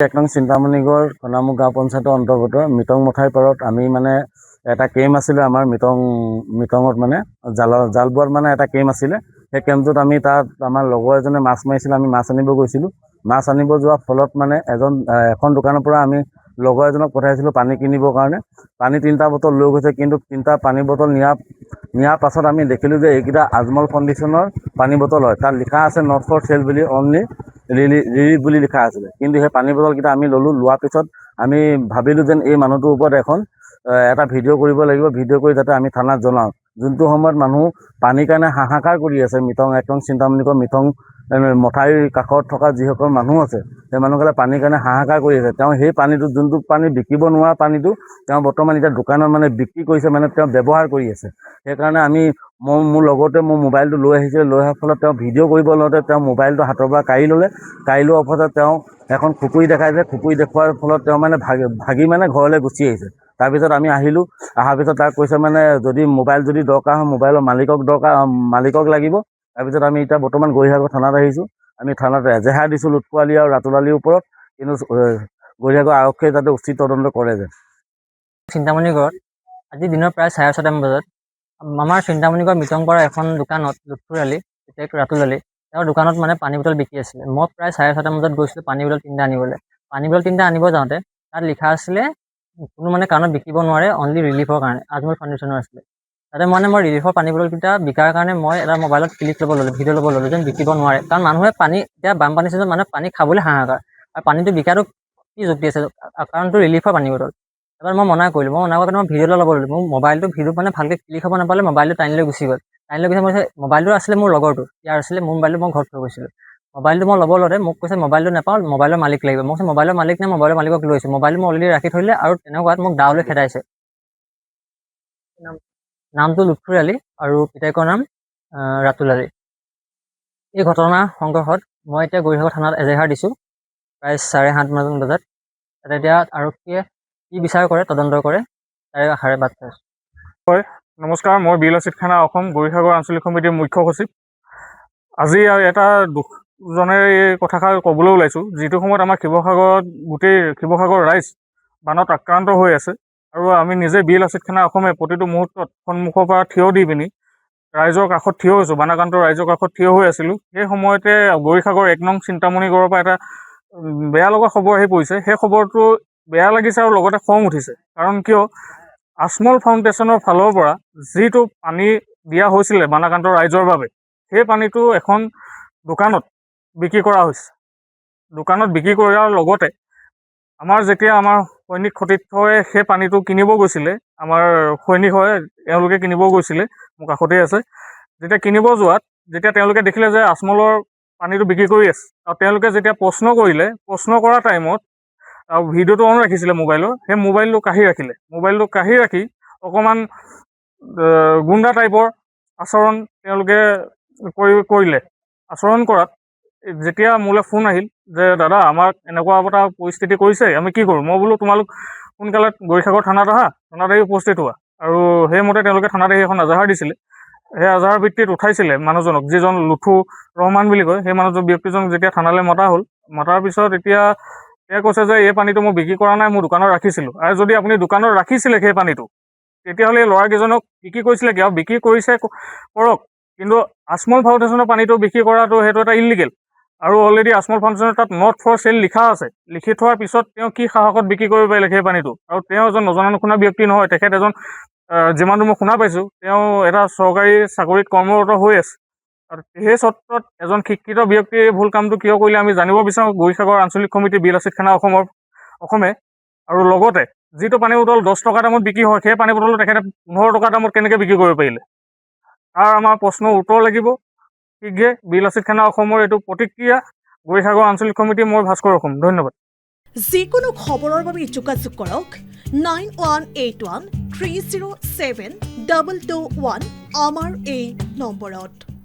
এক নং চিন্তামণিগড় কণামুখ গাঁও পঞ্চায়তৰ অন্তৰ্গত মিটং মথাইৰ পাৰত আমি মানে এটা কেম্প আছিলে আমাৰ মিটঙত মানে জালবোৱাত মানে এটা কেম্প আছিলে। সেই কেম্পটোত আমি তাত আমাৰ লগৰ এজনে মাছ মাৰিছিলে। আমি মাছ আনিব গৈছিলোঁ। মাছ আনিব যোৱাৰ ফলত মানে এখন দোকানৰ পৰা আমি লগৰ এজনক পঠাইছিলোঁ পানী কিনিবৰ কাৰণে। পানী 3টা বটল লৈ গৈছে, কিন্তু 3টা পানী বটল নিয়াৰ পাছত আমি দেখিলোঁ যে এইকেইটা আজমল ফাউণ্ডেশ্যনৰ পানী বটল হয়। তাত লিখা আছে নট ফৰ চেল বুলি, অনলি ৰিলিফ বুলি লিখা আছিলে। কিন্তু সেই পানী বটলকেইটা আমি ল'লোঁ। লোৱাৰ পিছত আমি ভাবিলোঁ যেন এই মানুহটোৰ ওপৰত এটা ভিডিঅ' কৰিব লাগিব। ভিডিঅ' কৰি যাতে আমি থানাত জনাওঁ। যোনটো সময়ত মানুহ পানীৰ কাৰণে হাহাকাৰ কৰি আছে। এক নং চিন্তামণিগড় মিটং মথাউৰিৰ কাষত থকা যিসকল মানুহ আছে, সেই মানুহসকলে পানীৰ কাৰণে হাহাকাৰ কৰি আছে। তেওঁ সেই পানীটো, যোনটো পানী বিকিব নোৱাৰা পানীটো তেওঁ বৰ্তমান এতিয়া দোকানত মানে বিক্ৰী কৰিছে, মানে তেওঁ ব্যৱহাৰ কৰি আছে। সেইকাৰণে মোৰ লগতে মোৰ মোবাইলটো লৈ আহিছে। লৈ অহাৰ ফলত তেওঁ ভিডিঅ' কৰিব লওঁতে তেওঁ মোবাইলটো হাতৰ পৰা কাঢ়ি ল'লে। কাঢ়ি লোৱাৰ ফলত তেওঁ এখন খুকুৰি দেখাইছে। খুকুৰি দেখুওৱাৰ ফলত তেওঁ মানে ভাগি মানে ঘৰলৈ গুচি আহিছে। তাৰপিছত আমি আহিলোঁ। অহাৰ পিছত তাক কৈছে মানে মোবাইল যদি দৰকাৰ হয় মোবাইলৰ মালিকক লাগিব। তাৰপিছত আমি এতিয়া বৰ্তমান গৌৰীসাগৰ থানাত আহিছোঁ। আমি থানাত এজেহাৰ দিছোঁ লুটখোৱালি আৰু ৰাতুলালিৰ ওপৰত। কিন্তু গৌৰীসাগৰ আৰক্ষীয়ে যাতে উচিত তদন্ত কৰে যেন। চিন্তামণিগড়ত আজি দিনৰ প্ৰায় 6:30 বজাত আমাৰ চিন্তামণিগড় মিটং পৰা এখন দোকানত লুটখোৰালি, ৰাতুলালি, তেওঁৰ দোকানত মানে পানী বটল বিক্ৰী আছিলে। মই প্ৰায় 6:30 বজাত গৈছিলোঁ পানী বটল 3টা আনিবলৈ। পানী বটল 3টা আনিব যাওঁতে তাত লিখা আছিলে কোনো মানে কাৰণত বিকিব নোৱাৰে, অনলি ৰিলিফৰ কাৰণে, আজমল ফাউণ্ডেশ্যনৰ আছিলে। তাতে মই ৰিলিফৰ পানী বটলকেইটা বিকাৰ কাৰণে মই এটা মোবাইলত ক্লিক ল'ব ল'লোঁ, ভিডিঅ' ল'ব ল'লোঁ যেন বিকিব নোৱাৰে। কাৰণ মানুহে এতিয়া বানপানী ছিজনত মানুহে পানী খাবলৈ হাহাকাৰ, আৰু পানীটো বিকাটো কি যুক্তি আছে, কাৰণটো ৰিলিফৰ পানী বটল। এবাৰ মই মনা কৰিলোঁ। মই ভিডিঅ' এটা ল'ব ল'লোঁ। মোৰ মোবাইলটো ভিডিঅ' মানে ভালকৈ ক্লিক হ'ব নাপালে, মোবাইলটো টানি লৈ গুচি গ'ল। মোবাইলটো আছিলে মোৰ লগৰটো, ইয়াৰ আছিলে। মোৰ মোবাইলটো মই ঘৰত থৈ গৈছিলোঁ। মোবাইলটো মই ল'ব লওঁতে মোক কৈছে মোবাইলটো নাপাওঁ, মোবাইলৰ মালিক লাগিব। মই কৈছোঁ মোবাইলৰ মালিক নাই, মোবাইলৰ মালিকক লৈছোঁ। মোবাইলটো মই অলৰেডি ৰাখি থৈ দিলে, আৰু তেনেকুৱাত মোক দাওলৈ খেদাইছে। নামটো লুটখোৰালি আৰু পিতাইকৰ নাম ৰাতুলালি। এই ঘটনা সংঘৰ্ষত মই এতিয়া গৌৰীসাগৰ থানাত এজেহাৰ দিছোঁ প্ৰায় 7:30 বজাত। তাতে এতিয়া আৰক্ষীয়ে কি বিচাৰ কৰে, তদন্ত কৰে, তাৰে আশাৰে বাট চাইছোঁ। হয়, নমস্কাৰ। মই বিলচিত খানা, অসম গৌৰীসাগৰ আঞ্চলিক সমিতিৰ মুখ্য সচিব। আজি এটা দুখজনেৰে এই কথাষাৰ ক'বলৈ ওলাইছোঁ। যিটো সময়ত আমাৰ গোটেই শিৱসাগৰ ৰাইজ বানত আক্ৰান্ত হৈ আছে, আৰু আমি নিজে বিলচিত খানা অসমে প্ৰতিটো মুহূৰ্তত সন্মুখৰ পৰা থিয় দি পিনি ৰাইজৰ কাষত থিয় হৈছোঁ, বানাক্ৰান্ত ৰাইজৰ কাষত থিয় হৈ আছিলোঁ। সেই সময়তে গৌৰীসাগৰ 1 নং চিন্তামণিগড়ৰ পৰা এটা বেয়া লগা খবৰ আহি পৰিছে। সেই খবৰটো বেয়া লাগিছে আৰু লগতে খং উঠিছে। কাৰণ কিয়, আজমল ফাউণ্ডেশ্যনৰ ফালৰ পৰা যিটো পানী দিয়া হৈছিলে বানাক্ৰান্ত ৰাইজৰ বাবে, সেই পানীটো এখন দোকানত বিক্ৰী কৰা হৈছে। দোকানত বিক্ৰী কৰাৰ লগতে আমাৰ সৈনিক সতীৰ্থই সেই পানীটো কিনিব গৈছিলে, আমাৰ সৈনিক হয়, তেওঁলোকে কিনিব গৈছিলে, মোৰ কাষতেই আছে। যেতিয়া কিনিব যোৱাত তেওঁলোকে দেখিলে যে আজমলৰ পানীটো বিক্ৰী কৰি আছে, আৰু তেওঁলোকে যেতিয়া প্ৰশ্ন কৰা টাইমত আৰু ভিডিঅ'টো অন ৰাখিছিলে মোবাইলৰ, সেই মোবাইলটো কাঢ়ি ৰাখি অকণমান গুণ্ডা টাইপৰ আচৰণ তেওঁলোকে কৰিলে। আচৰণ কৰাত যেতিয়া মোলৈ ফোন আহিল যে দাদা আমাক এনেকুৱা এটা পৰিস্থিতি কৰিছে, আমি কি কৰোঁ? মই বোলো তোমালোক সোনকালে গৌৰীসাগৰ থানাত আহা, থানাত আহি উপস্থিত হোৱা। আৰু সেইমতে তেওঁলোকে থানাত আহি এখন এজাহাৰ দিছিলে। সেই এজাহাৰ ভিত্তিত উঠাইছিলে মানুহজনক, যিজন লুথু ৰহমান বুলি কয়। সেই ব্যক্তিজনক যেতিয়া থানালৈ মতা হ'ল, মতাৰ পিছত এতিয়া তেওঁ কৈছে যে এই পানীটো মই বিক্ৰী কৰা নাই, মোৰ দোকানত ৰাখিছিলোঁ। আৰু যদি আপুনি দোকানত ৰাখিছিলে সেই পানীটো, তেতিয়াহ'লে এই ল'ৰাকেইজনক বিক্ৰী কৰিছিলে কিয়? বিক্ৰী কৰিছে কৰক, কিন্তু আজমল ফাউণ্ডেশ্যনৰ পানীটো বিক্ৰী কৰাটো সেইটো এটা ইলিগেল। আৰু অলৰেডি আজমল ফাউণ্ডেশ্যনৰ তাত নট ফৰ চেল লিখা আছে। লিখি থোৱাৰ পিছত তেওঁ কি সাহসত বিক্ৰী কৰিব পাৰিলে সেই পানীটো? আৰু তেওঁ এজন নজনা নুশুনা ব্যক্তি নহয়। তেখেত যিমানটো মই শুনা পাইছোঁ, তেওঁ এটা চৰকাৰী চাকৰিত কৰ্মৰত হৈ আছে। আৰু সেই স্বত্বত এজন শিক্ষিত ব্যক্তিয়ে এই ভুল কামটো কিয় কৰিলে আমি জানিব বিচাৰোঁ গৌৰীসাগৰ আঞ্চলিক সমিতি বিলচিত খানা অসমে। আৰু লগতে যিটো পানী বটল 10 টকা দামত বিক্ৰী হয়, সেই পানী বটলটো তেখেতে 15 টকা দামত কেনেকৈ বিক্ৰী কৰিব পাৰিলে? তাৰ আমাৰ প্ৰশ্নৰ উত্তৰ লাগিব শীঘ্ৰে। বিলচিত খানা অসমৰ এইটো প্ৰতিক্ৰিয়া। গৌৰীসাগৰ আঞ্চলিক সমিতি, মই ভাস্কৰ অসম। ধন্যবাদ। যিকোনো খবৰৰ বাবে যোগাযোগ কৰক 9181 307 221 আমাৰ এই নম্বৰত।